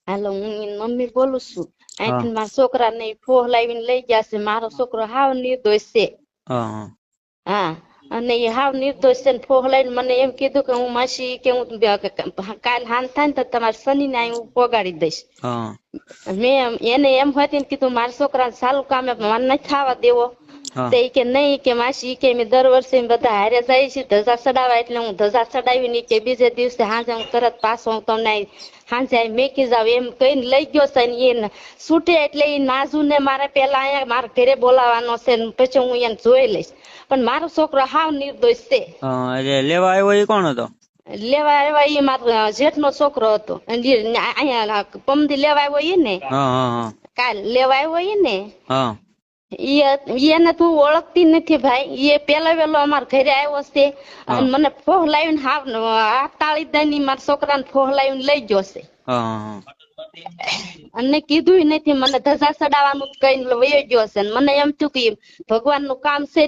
હાલો હું એની મમ્મી બોલું છું. હા અહીંથી મારા છોકરાને ફોહ લાવીને લઈ ગયા છે. મારો છોકરો હાવ નિર્દોષ છે. હા હા હા અને એ હાવ નિર્દોષ છે ને ફોહ લઈને મને એમ કીધું કે હું માસી કે હું કાલ હાન થાય ને તો તમારા શનિને અહીં હું પોગાડી દઈશ. હા મેં એને એમ હતી ને કીધું મારા છોકરાને સારું કામે મને નથી થવા દેવો. હા તે કે નહીં કે માસી કે મેં દર વર્ષે બધા હારે જાય છે ધજા ચડાવવા એટલે હું ધજા ચડાવી કે બીજે દિવસે હાજે હું તરત પાછો હું તમને હાજે મેકી જાવ એમ કઈને લઈ ગયો છે ને એને છૂટે એટલે એ નાજુ ને મારે પેલા અહીંયા મારા ઘરે બોલાવાનો છે ને પછી હું એને જોઈ લઈશ. પણ મારો છોકરો હાવ નિર્દોષ છે. એટલે લેવા આવ્યો એ કોણ હતો? લેવા આવ્યા એ મારા જેઠનો છોકરો હતો. અહીંયા પમદી લેવા આવ્યો એ ને હા હા કાલ લેવા આવ્યો એ ને હા એને તું ઓળખતી નથી ભાઈ. એ પેલા વેલો અમારા ઘરે આવ્યો છે હા અને મને ફોહ લાવીને હાવ તાળી દઈને મારા છોકરાને ફોહ લાવીને લઈ ગયો છે. હા અને કીધું નથી મને ધજા ચડાવવાનું કઈ વયો ગયો છે. મને એમ થયું કે ભગવાન નું કામ છે